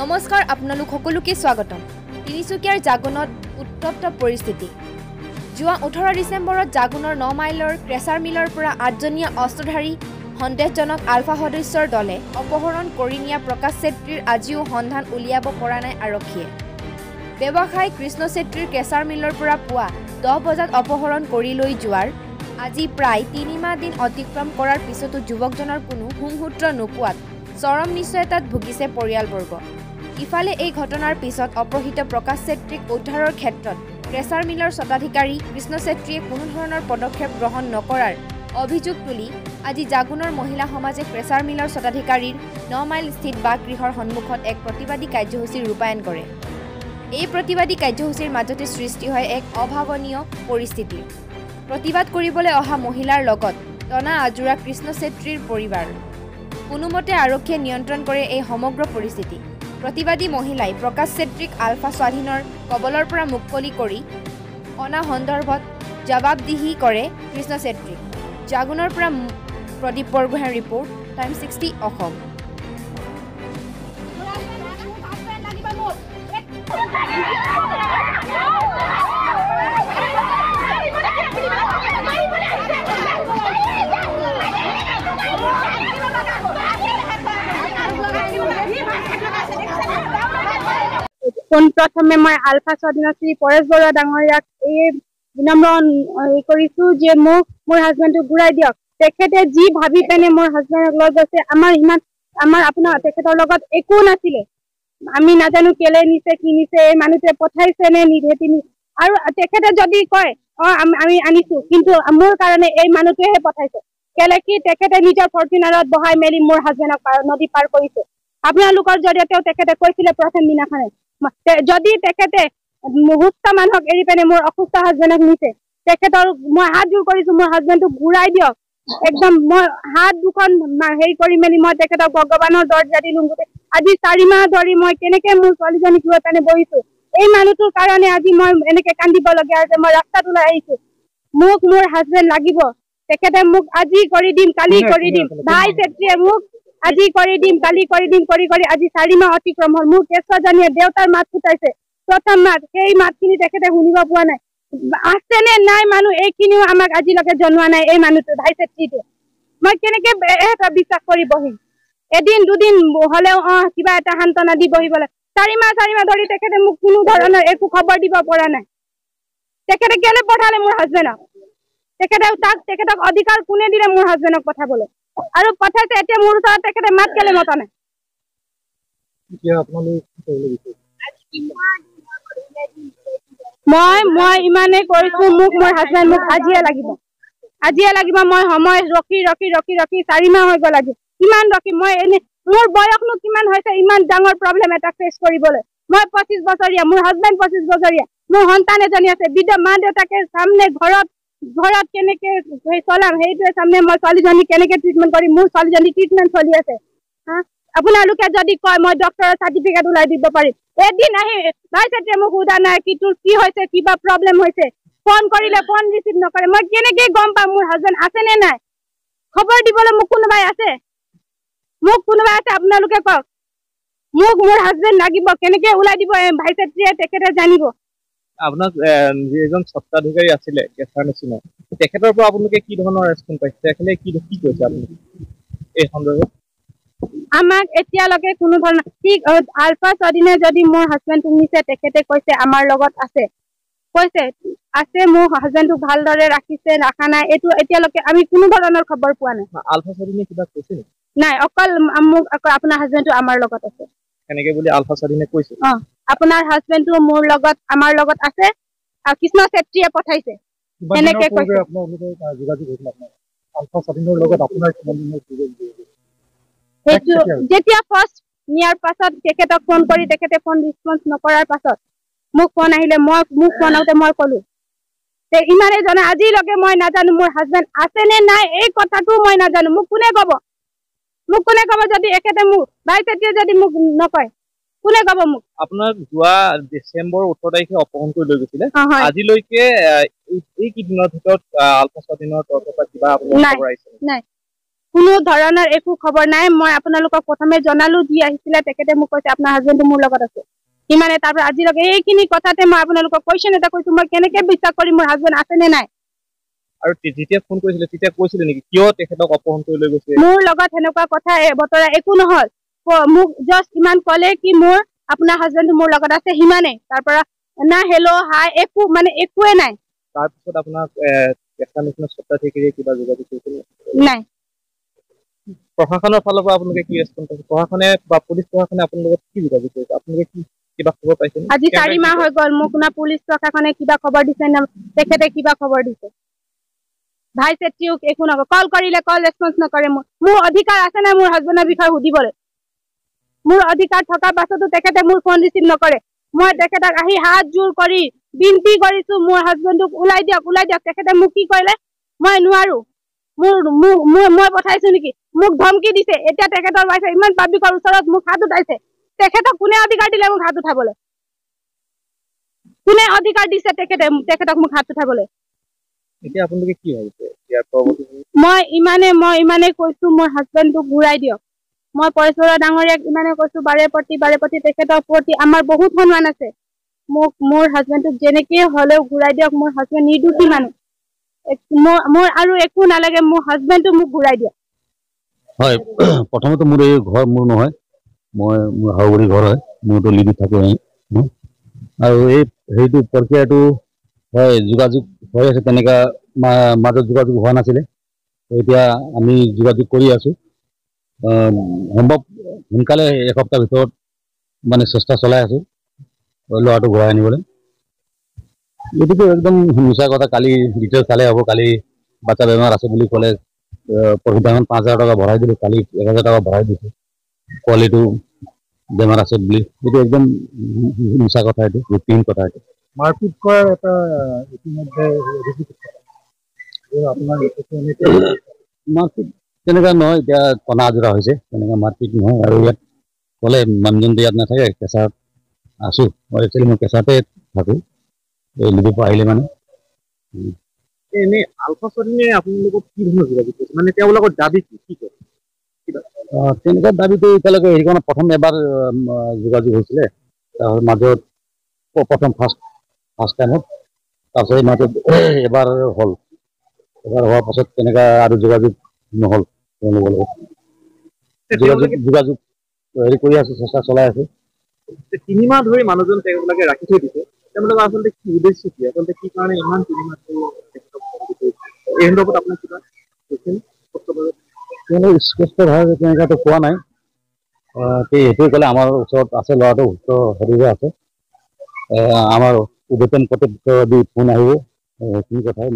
নমস্কাৰ আপোনালোক সকলোকে স্বাগতম। তিনিচুকীয়াৰ জাগুনত উত্তপ্ত পৰিস্থিতি। যোৱা 18 ডিচেম্বৰত জাগুনৰ 9 মাইলৰ ক্ৰেচাৰ মিলৰ পৰা 8জনীয়া অস্ত্ৰধাৰী সন্দেহজনক আলফা সদস্যৰ দলে অপহৰণ কৰি নিয়া প্ৰকাশ চেত্ৰীৰ আজিও সন্ধান উলিয়াব পৰা নাই আৰক্ষীয়ে। ব্যৱসায়ী কৃষ্ণ চেত্ৰীৰ ক্ৰেচাৰ মিলৰ পৰা পুৱা 10 বজাত অপহৰণ কৰি লৈ যোৱাৰ আজি প্ৰায় 3 মাহ দিন অতিক্ৰম কৰাৰ পিছতো যুৱকজনৰ কোনো সুমূত্ৰ নোপোৱাত চৰম নিশ্চয়তাত ভুগিছে পৰিয়ালবৰ্গ। ইফালে এই ঘটনাৰ পিছত অপহৃত প্ৰকাশ চেত্ৰীক উদ্ধাৰৰ ক্ষেত্ৰত ক্ৰেচাৰ মিলৰ স্বত্বাধিকাৰী কৃষ্ণ চেত্ৰীয়ে কোনো ধৰণৰ পদক্ষেপ গ্ৰহণ নকৰাৰ অভিযোগ তুলি আজি জাগুনৰ মহিলা সমাজে ক্ৰেচাৰ মিলৰ স্বত্বাধিকাৰীৰ 9 মাইল স্থিত বাসগৃহৰ সন্মুখত এক প্ৰতিবাদী কাৰ্যসূচী ৰূপায়ণ কৰে। এই প্ৰতিবাদী কাৰ্যসূচীৰ মাজতে সৃষ্টি হয় এক অভাৱনীয় পৰিস্থিতি। প্ৰতিবাদ কৰিবলৈ অহা মহিলাৰ লগত টনা আজোৰা কৃষ্ণ চেত্ৰীৰ পৰিবাৰ। কোনোমতে আৰক্ষীয়ে নিয়ন্ত্ৰণ কৰে এই সমগ্ৰ পৰিস্থিতি। প্ৰতিবাদী মহিলাই প্ৰকাশ চেত্ৰীক আলফা স্বাধীনৰ কবলৰ পৰা মুকলি কৰি অনা সন্দৰ্ভত জবাবদিহি কৰে কৃষ্ণ চেত্ৰীক। জাগুনৰ পৰা প্ৰদীপ বৰগোহাঁইৰ ৰিপৰ্ট, টাইম 60 অসম। প্ৰথমে মই আলফা স্বাধীনৰ শ্ৰী পৰেশ বৰুৱা ডাঙৰীয়াক এই বিনম্ৰ কৰিছো যে মোক মোৰ হাজবেণ্ডক ঘূৰাই দিয়ক। তেখেতে যি ভাবি পেনে মোৰ হাজবেণ্ডক লৈ গৈছে, আমাৰ আপোনাৰ তেখেতৰ লগত একো নাছিলে। আমি নাজানো কেলে নিছে কি নিছে, এই মানুহটোৱে পঠাইছে নে নিধে তিনি। আৰু তেখেতে যদি কয় আমি আনিছো, কিন্তু মোৰ কাৰণে এই মানুহটোৱেহে পঠাইছে। কেলে কি তেখেতে নিজৰ ফৰ্চুনাৰত বহাই মেলি মোৰ হাজবেণ্ডক নদী পাৰ কৰিছে। আপোনালোকৰ জৰিয়তেও তেখেতে কৈছিলে প্ৰথম দিনাখনে, যদি তেখেতে সুস্থ মানুহক এৰি পেনে মোৰ অসুস্থ হাজবেণ্ডক নিছে, তেখেতৰ মই হাত জোৰ কৰিছো মোৰ হাজবেণ্ডক ঘূৰাই দিয়ক। একদম মই হাত দুখন হেৰি কৰি মেলি মই তেখেতক ভগৱানৰ দৰ্জা দিলো। আজি 4 মাহ ধৰি মই কেনেকে মোৰ ছোৱালীজনীক লৈ পেনে বহিছো, এই মানুহটোৰ কাৰণে আজি মই এনেকে কান্দিবলগীয়া হৈছে। মই ৰাস্তাত ওলাই আহিছো, মোক মোৰ হাজবেণ্ড লাগিব। তেখেতে মোক আজি কৰি দিম, কালি কৰি দিম। ভাই চেত্ৰীয়ে মোক আজি কৰি দিম, কালি কৰি দিম কৰি আজি 4 মাহ অতিক্ৰম হ'ল। মোৰ কেঁচুৱাজনীয়ে দেউতাৰ মাত ফুটাইছে, প্ৰথম মাত, সেই মাতখিনি তেখেতে শুনিব পোৱা নাই। আছে নে নাই মানুহ এইখিনিও আমাক আজিলৈকে জনোৱা নাই। এই মানুহটো ভাই চেত্ৰীটো মই কেনেকে এটা বিশ্বাস কৰি বহিম? এদিন দুদিন হলেও কিবা এটা সান্তনা দি বহিবলৈ 4 মাহ ধৰি তেখেতে মোক কোনো ধৰণৰ একো খবৰ দিব পৰা নাই। তেখেতে কেলে পঠালে মোৰ হাজবেণ্ডক? তেখেতক অধিকাৰ কোনে দিলে মোৰ হাজবেণ্ডক পঠাবলৈ? আৰু পঠাইছে এতিয়া মোৰ ওচৰত তেখেতে মাত কেলে মতা নাই? মই ইমানেই কৰিছো, মোক মোৰ হাজবেণ্ড মোক আজিয়ে লাগিব। মই সময় ৰখি 4 মাহ হৈ গ'ল। আজি কিমান ৰখি মই এনে, মোৰ বয়সনো কিমান হৈছে ইমান ডাঙৰ প্ৰব্লেম এটা ফেচ কৰিবলৈ? মই 25 বছৰীয়া, মোৰ হাজবেণ্ড 25 বছৰীয়া, মোৰ সন্তান এজনী আছে। বৃদ্ধ মা দেউতাকে সামনে ঘৰত কেনেকে চলাম সেইটোৱে সামনে মই ছোৱালীজনী কেনেকে ট্ৰিটমেণ্ট কৰিম? মোৰ ছোৱালীজনী ট্ৰিটমেণ্ট চলি আছে। আপোনালোকে যদি কয় মই ডক্টৰৰ চাৰ্টিফিকেট ওলাই দিব পাৰিম। এদিন আহি ভাই চেত্ৰীয়ে মোক সোধা নাই কি তোৰ কি হৈছে, কিবা প্ৰব্লেম হৈছে। ফোন কৰিলে ফোন ৰিচিভ নকৰে। মই কেনেকে গম পাম মোৰ হাজবেণ্ড আছে নে নাই? খবৰ দিবলৈ মোক কোনোবাই আছে? আপোনালোকে কওক, মোক মোৰ হাজবেণ্ড লাগিব। কেনেকে ওলাই দিব ভাই চেত্ৰীয়ে? তেখেতে জানিব। আপোনাক যিজন স্বত্বাধিকাৰী আছিলে কেঁচাৰ মেচিনৰ, তেখেতৰ পৰা আপোনালোকে কি ধৰণৰ ৰেছপন্স পাইছে? তেখেতে কি কৈছে আপোনাক এই সন্দৰ্ভত? আমাক এতিয়ালৈকে কোনো ধৰণৰ আলফা স্বাধীনে যদি মোৰ হাজবেণ্ডক নিছে, তেখেতে কৈছে আমাৰ লগত আছে, মোৰ হাজবেণ্ডক ভালদৰে ৰাখিছে, ৰাখা নাই, এইটো এতিয়ালৈকে আমি কোনো ধৰণৰ খবৰ পোৱা নাই। আলফা স্বাধীনে কিবা কৈছে নাই, অকল আপোনাৰ হাজবেণ্ডটো আমাৰ লগত আছে সেনেকে বুলি আলফা স্বাধীনে কৈছে। আপোনাৰ হাজবেণ্ডটো মোৰ লগত আমাৰ লগত আছে আৰু কৃষ্ণ চেত্ৰীয়ে পঠাইছে সেনেকে কৈছে। যেতিয়া ফাৰ্ষ্ট নিয়াৰ পাছত তেখেতক ফোন কৰি তেখেতে ফোন ৰেছপন্স নকৰাৰ পাছত মোক ফোন আহিলে, মোক ফোন আহোঁতে মই ক'লো ইমানেই জনা আজিলৈকে মই নাজানো মোৰ হাজবেণ্ড আছে নে নাই। এই কথাটো মই নাজানো। মোক কোনে কব যদি এখেতে মোক ভাই চেত্ৰীয়ে যদি মোক নকয় কোনে কব মোক? আপোনাক যোৱা ডিচেম্বৰ 18 তাৰিখে অপহৰণ কৰি লৈ গৈছিলে। আজিলৈকে এই কি দিনৰ ভিতৰত আলফা স্বাধীনৰ তৰফৰ পৰা কিবা খবৰ আহিছে? নাই, কোনো ধৰণৰ একো খবৰ নাই। মই আপোনালোকক প্ৰথমে জনালো, যি আহিছিলে তেখেতে মোক কৈছে আপোনাৰ হাজবেণ্ডটো মোৰ লগত আছে, সিমানে। তাৰপৰা আজিলৈকে এইখিনি কথাতে মই আপোনালোকক কুৱেশ্যন এটা কৈছো, মই কেনেকে বিশ্বাস কৰিম মোৰ হাজবেণ্ড আছে নে নাই। আৰু যেতিয়া ফোন কৰিছিলে তেতিয়া কৈছিলে নেকি কিয় তেখেতক অপহৰণ কৰি লৈ গৈছে? মোৰ লগত সেনেকুৱা কথা বতৰা একো নহল। মোক জাষ্ট ইমান ক'লে কি মোৰ আপোনাৰ হাজবেণ্ডটো মোৰ লগত আছে, সিমানে। তাৰপৰা না হেল্ল' হাই একো মানে একোৱে নাই। তাৰপিছত আপোনাক কেঁচা নিচিনা স্বত্বাধিকাৰীয়ে কিবা যোগাযোগ কৰিছিল নাই? প্ৰশাসনৰ ফালৰ পৰা আপোনালোকে কি ৰেছপন্স পাইছে? প্ৰশাসনে বা পুলিচ প্ৰশাসনে আপোনাৰ লগত কি যোগাযোগ কৰিছে? আপোনালোকে কি কিবা খবৰ পাইছে? আজি 4 মাহ হৈ গ'ল, মোক না পুলিচ প্ৰশাসনে কিবা খবৰ দিছে না তেখেতে কিবা খবৰ দিছে। ভাই চেত্ৰীও একো নকয়, কল কৰিলে কল ৰেছপন্স নকৰে। মোৰ অধিকাৰ আছে না মোৰ হাজবেণ্ডৰ বিষয়ে সুধিবলৈ? মোৰ অধিকাৰ থকাৰ পাছতো তেখেতে মোৰ ফোন ৰিচিভ নকৰে। মই তেখেতক আহি হাত জোৰ কৰি বিনতি কৰিছো মোৰ হাজবেণ্ডক ওলাই দিয়ক, ওলাই দিয়ক। তেখেতে মোক কি কৰিলে, মই নোৱাৰো, মই পঠাইছো নেকি? মোক ধমকি দিছে। এতিয়া তেখেতৰ ৱাইফে ইমান পাব্লিকৰ ওচৰত মোক হাত উঠাইছে। তেখেতক কোনে অধিকাৰ দিলে মোক হাত উঠাবলৈ? কোনে অধিকাৰ দিছে তেখেতক মোক হাত উঠাবলৈ? এতিয়া আপোনালোকে কি ভাবিছে ইয়াৰ পৰৱৰ্তী? মই ইমানে কৈছো মোৰ হাজবেণ্ডটোক ঘূৰাই দিয়ক। মই পৰেশ বৰুৱা ডাঙৰীয়াক ইমানে কৈছো বাৰে প্ৰতি তেখেতৰ প্ৰতি আমাৰ বহুত সন্মান আছে। মোক মোৰ হাজবেণ্ডটোক যেনেকে হলেও ঘূৰাই দিয়ক। মোৰ হাজবেণ্ড নিৰ্দোষী মানুহ, মোৰ আৰু একো নালাগে, মোৰ হাজবেণ্ডটো মোক ঘূৰাই দিয়ক। হয়, প্ৰথমতে মোৰ এই ঘৰ মোৰ নহয়, মই মোৰ হাউগুৰি ঘৰ হয়, মোৰতো লিডিত থাকো। আৰু এই সেইটো প্ৰক্ৰিয়াটো হয় যোগাযোগ হৈ আছে, তেনেকা মাজত যোগাযোগ হোৱা নাছিলে। এতিয়া আমি যোগাযোগ কৰি আছো, সম্ভৱ সোনকালে এসপ্তাহ ভিতৰত মানে চেষ্টা চলাই আছো ল'ৰাটো ঘূৰাই আনিবলৈ। এইটোতো একদম মিছা কথা। কালি ডিটেইলছ চালে হ'ব। কালি বাচ্চা বেমাৰ আছে বুলি ক'লে, প্ৰফিটাখন 5,000 টকা ভৰাই দিলো, কালি 1,000 টকা ভৰাই দিছো পোৱালিটো বেমাৰ আছে বুলি। এইটো একদম মিছা কথা, এইটো ভিত্তিহীন কথা। এইটো মাৰপিট কৰাৰ এটা ইতিমধ্যে মাৰপিট তেনেকুৱা নহয়, এতিয়া কণা আজৰা হৈছে, তেনেকুৱা মাৰপিট নহয়। আৰু ইয়াত ক'লে মানুহজনটো ইয়াত নাথাকে, কেঁচাত আছো। একচুৱেলি মই কেঁচাতে থাকো, এই লিডৰ পৰা আহিলে মানে। এনে আলফা স্বাধীনে আপোনালোকক কি ধৰণৰ যোগাযোগ কৰিছে, মানে তেওঁলোকৰ দাবী কি কৰে? তেনেকুৱা দাবীটো এতিয়ালৈকে সেইকাৰণে প্ৰথম এবাৰ যোগাযোগ হৈছিলে, তাৰ মাজত প্ৰথম ফাৰ্ষ্ট টাইমত, তাৰপিছত মাজত এবাৰ হ'ল। এবাৰ হোৱাৰ পাছত তেনেকুৱা আৰু যোগাযোগ নহ'ল তেওঁলোকৰ লগত। যোগাযোগ হেৰি কৰি আছো, চেষ্টা চলাই আছো। 3 মাহ ধৰি মানুহজন তেওঁলোকে ৰাখি থৈ দিছে, তেওঁলোকৰ আচলতে কি উদ্দেশ্য কি? আচলতে কি কাৰণে ইমান 3 মাহ ধৰি এই সন্দৰ্ভত আপোনাৰ কিবা স্পষ্টভাৱে তেনেকুৱাতো কোৱা নাই। এইটোৱে ক'লে আমাৰ ওচৰত আছে ল'ৰাটো সুস্থ শৰীৰে আছে, আমাৰ উদ্যতন কৰ্তৃপক্ষ দি ফোন আহিব, সেইখিনি কথাই